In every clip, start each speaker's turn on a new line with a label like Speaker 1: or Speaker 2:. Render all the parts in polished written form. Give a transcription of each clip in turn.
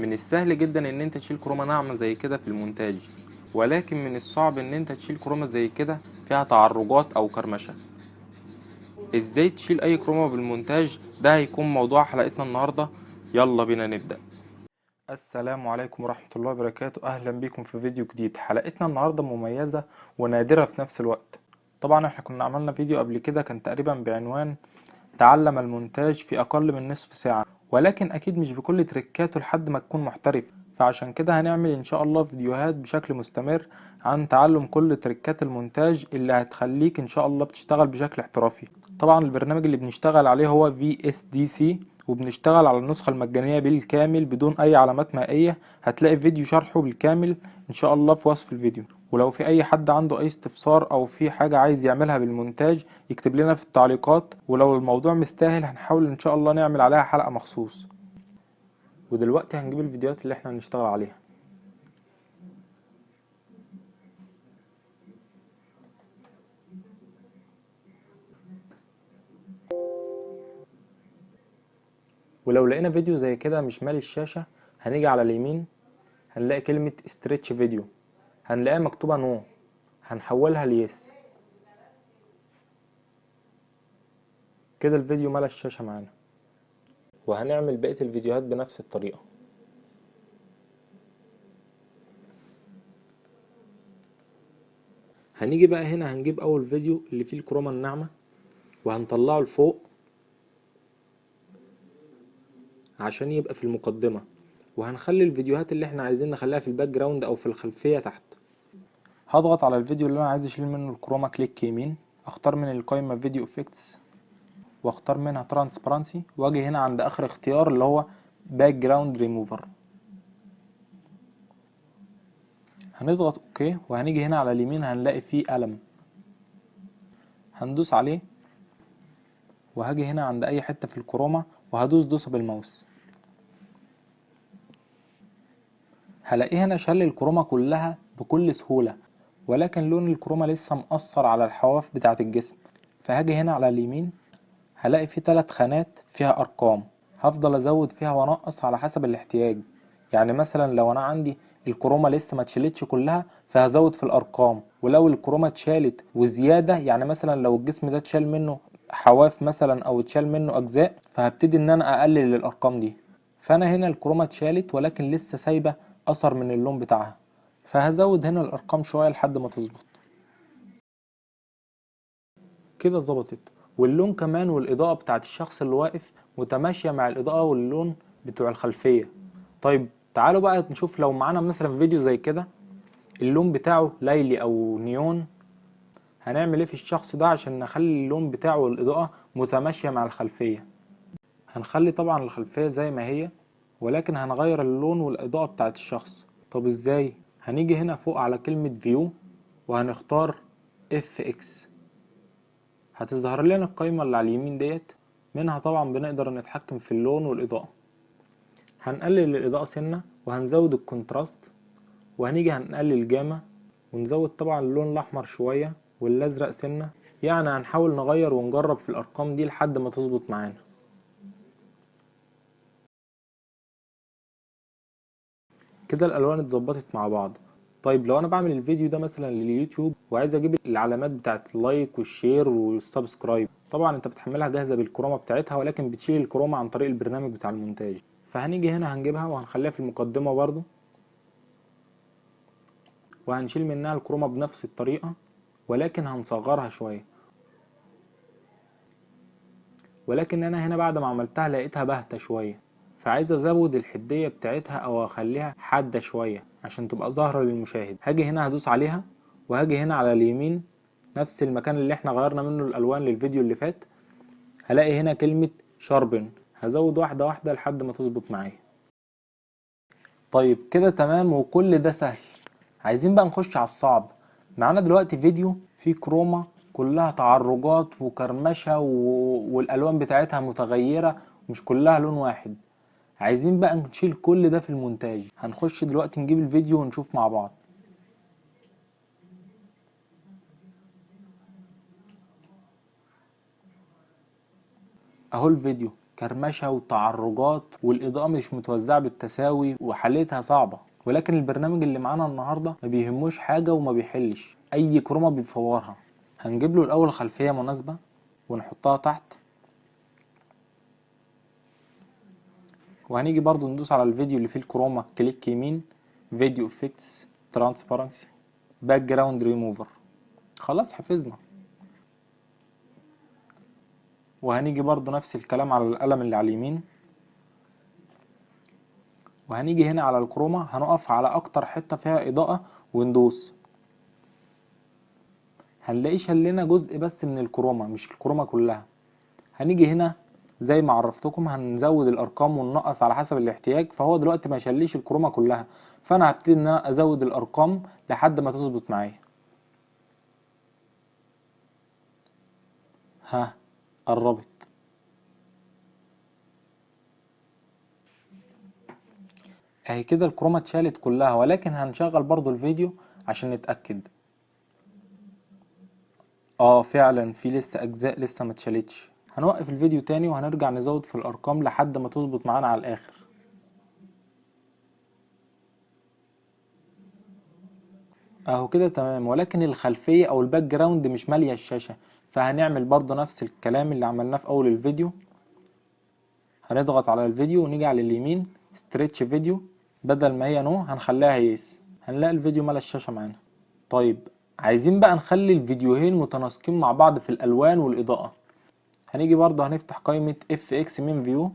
Speaker 1: من السهل جدا ان انت تشيل كرومة ناعمة زي كده في المونتاج، ولكن من الصعب ان انت تشيل كرومة زي كده فيها تعرجات او كرمشة. ازاي تشيل اي كرومة بالمونتاج؟ ده هيكون موضوع حلقتنا النهاردة. يلا بينا نبدأ. السلام عليكم ورحمة الله وبركاته، اهلا بكم في فيديو جديد. حلقتنا النهاردة مميزة ونادرة في نفس الوقت. طبعا احنا كنا عملنا فيديو قبل كده كان تقريبا بعنوان تعلم المونتاج في اقل من نصف ساعة، ولكن اكيد مش بكل تريكاته لحد ما تكون محترف. فعشان كده هنعمل ان شاء الله فيديوهات بشكل مستمر عن تعلم كل تريكات المونتاج اللي هتخليك ان شاء الله بتشتغل بشكل احترافي. طبعا البرنامج اللي بنشتغل عليه هو VSDC، وبنشتغل على النسخة المجانية بالكامل بدون اي علامات مائية. هتلاقي فيديو شرحه بالكامل ان شاء الله في وصف الفيديو. ولو في اي حد عنده اي استفسار او في حاجة عايز يعملها بالمونتاج يكتب لنا في التعليقات، ولو الموضوع مستاهل هنحاول ان شاء الله نعمل عليها حلقة مخصوص. ودلوقتي هنجيب الفيديوهات اللي احنا هنشتغل عليها. ولو لقينا فيديو زي كده مش مالي الشاشة، هنيجي على اليمين هنلاقي كلمة استريتش فيديو، هنلاقيها مكتوبة نو، هنحولها ليس. كده الفيديو ملا الشاشة معانا، وهنعمل بقية الفيديوهات بنفس الطريقة. هنيجي بقى هنا هنجيب اول فيديو اللي فيه الكرومة الناعمة وهنطلعه لفوق عشان يبقى في المقدمة، وهنخلي الفيديوهات اللي احنا عايزين نخليها في الباك جراوند او في الخلفية تحت. هضغط على الفيديو اللي انا عايز اشيل منه الكرومة، كليك يمين، اختار من القائمة فيديو افكتس واختار منها ترانسبرانسي، واجي هنا عند اخر اختيار اللي هو باك جراوند ريموفر. هنضغط اوكي، وهنيجي هنا على اليمين هنلاقي فيه قلم، هندوس عليه، وهاجي هنا عند اي حتة في الكرومة وهدوس دوسة بالماوس. هلاقي هنا شل الكرومة كلها بكل سهولة، ولكن لون الكرومة لسه مأثر على الحواف بتاعة الجسم. فهاجي هنا على اليمين هلاقي فيه 3 خانات فيها ارقام، هفضل ازود فيها وانقص على حسب الاحتياج. يعني مثلا لو انا عندي الكرومة لسه ما اتشالتش كلها فهزود في الارقام، ولو الكرومة اتشالت وزيادة، يعني مثلا لو الجسم ده اتشال منه حواف مثلا او اتشال منه اجزاء، فهبتدي ان انا اقلل الارقام دي. فانا هنا الكرومة اتشالت ولكن لسه سايبة اثر من اللون بتاعها، فهزود هنا الارقام شوية لحد ما تظبط. كده ظبطت، واللون كمان والاضاءة بتاعت الشخص اللي واقف متماشية مع الاضاءة واللون بتوع الخلفية. طيب تعالوا بقى نشوف لو معانا مثلا فيديو زي كده اللون بتاعه ليلي او نيون، هنعمل ايه في الشخص ده عشان نخلي اللون بتاعه والاضاءة متماشية مع الخلفية. هنخلي طبعا الخلفية زي ما هي، ولكن هنغير اللون والاضاءة بتاعت الشخص. طب ازاي؟ هنيجي هنا فوق على كلمة فيو وهنختار FX، هتظهر لنا القائمة اللي على اليمين ديت، منها طبعا بنقدر نتحكم في اللون والإضاءة. هنقلل الإضاءة سنة وهنزود الكونتراست، وهنيجي هنقلل الجاما ونزود طبعا اللون الأحمر شوية والأزرق سنة. يعني هنحاول نغير ونجرب في الأرقام دي لحد ما تظبط معانا. كده الألوان اتظبطت مع بعض. طيب لو انا بعمل الفيديو ده مثلا لليوتيوب وعايز اجيب العلامات بتاعت اللايك والشير والسبسكرايب، طبعا انت بتحملها جاهزه بالكرومه بتاعتها، ولكن بتشيل الكرومه عن طريق البرنامج بتاع المونتاج. فهنيجي هنا هنجيبها وهنخليها في المقدمه برضو، وهنشيل منها الكرومه بنفس الطريقه، ولكن هنصغرها شويه. ولكن انا هنا بعد ما عملتها لقيتها باهته شويه، فعايز ازود الحديه بتاعتها او اخليها حاده شويه عشان تبقى ظاهره للمشاهد. هاجي هنا هدوس عليها، وهاجي هنا على اليمين نفس المكان اللي احنا غيرنا منه الالوان للفيديو اللي فات، هلاقي هنا كلمة شاربن، هزود واحدة واحدة لحد ما تظبط معايا. طيب كده تمام وكل ده سهل. عايزين بقى نخش على الصعب. معانا دلوقتي فيديو فيه كرومة كلها تعرجات وكرمشة والالوان بتاعتها متغيرة ومش كلها لون واحد. عايزين بقى نشيل كل ده في المونتاج. هنخش دلوقتي نجيب الفيديو ونشوف مع بعض. اهو الفيديو كرمشة وتعرجات، والاضاءة مش متوزعة بالتساوي وحالتها صعبة. ولكن البرنامج اللي معانا النهاردة ما بيهموش حاجة وما بيحلش اي كرومة بيفورها. هنجيب له الاول خلفية مناسبة ونحطها تحت، وهنيجي برضو ندوس على الفيديو اللي فيه الكروما، كليك يمين، فيديو افكتس، ترانسبارنسي، باك جراوند ريموفر. خلاص حفظنا. وهنيجي برضو نفس الكلام على القلم اللي على اليمين، وهنيجي هنا على الكروما هنقف على اكتر حتة فيها اضاءة وندوس. هنلاقي شلنا جزء بس من الكروما مش الكروما كلها. هنيجي هنا زي ما عرفتكم هنزود الارقام وننقص على حسب الاحتياج، فهو دلوقتي ما شليش الكروما كلها، فانا هبتدي ان انا ازود الارقام لحد ما تظبط معايا. ها قربت. اهي كده الكروما اتشالت كلها، ولكن هنشغل برضو الفيديو عشان نتأكد. فعلا في لسه اجزاء لسه ما اتشالتش. هنوقف الفيديو تاني وهنرجع نزود في الارقام لحد ما تظبط معانا على الاخر. اهو كده تمام، ولكن الخلفية او الباك جراوند مش مالية الشاشة، فهنعمل برضو نفس الكلام اللي عملناه في اول الفيديو. هنضغط على الفيديو ونيجي على اليمين ستريتش فيديو، بدل ما هي نو هنخليها يس. هنلاقي الفيديو ملا الشاشة معانا. طيب عايزين بقى نخلي الفيديوهين متناسقين مع بعض في الالوان والاضاءة. هنيجي برضه هنفتح قائمة FX من فيو،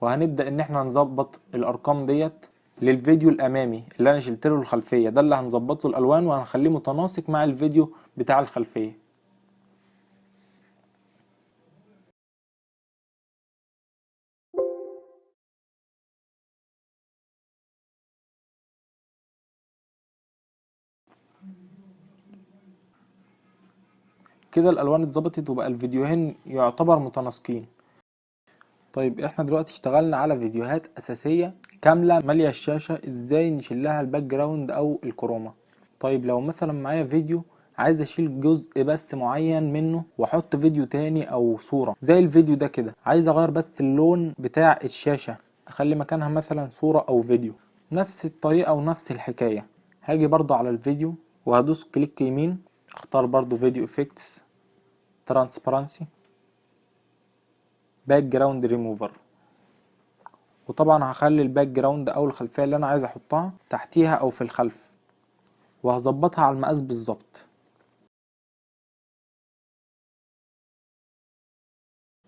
Speaker 1: وهنبدأ ان احنا نظبط الارقام ديت للفيديو الامامي اللي انا شلت له الخلفية، ده اللي هنظبط له الالوان وهنخليه متناسق مع الفيديو بتاع الخلفية. كده الالوان اتظبطت وبقى الفيديوهين يعتبر متناسقين. طيب احنا دلوقتي اشتغلنا على فيديوهات اساسية كاملة مالية الشاشة، ازاي نشيلها الباك جراوند او الكروما. طيب لو مثلا معايا فيديو عايز اشيل جزء بس معين منه واحط فيديو تاني او صورة زي الفيديو ده كده، عايز اغير بس اللون بتاع الشاشة، اخلي مكانها مثلا صورة او فيديو، نفس الطريقة ونفس الحكاية. هاجي برضو على الفيديو وهدوس كليك يمين، اختار برضو فيديو افكتس، ترانسبارنسي، باك جراوند ريموفر. وطبعا هخلي الباك جراوند او الخلفية اللي انا عايز احطها تحتيها او في الخلف، وهظبطها على المقاس بالظبط.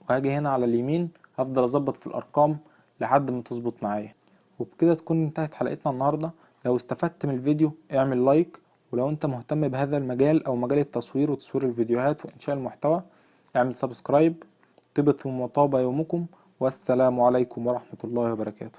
Speaker 1: وهاجي هنا على اليمين هفضل اظبط في الارقام لحد ما تظبط معايا. وبكده تكون انتهت حلقتنا النهاردة. لو استفدت من الفيديو اعمل لايك، ولو انت مهتم بهذا المجال او مجال التصوير وتصوير الفيديوهات وانشاء المحتوى اعمل سبسكرايب. طيبة ومطابة يومكم، والسلام عليكم ورحمة الله وبركاته.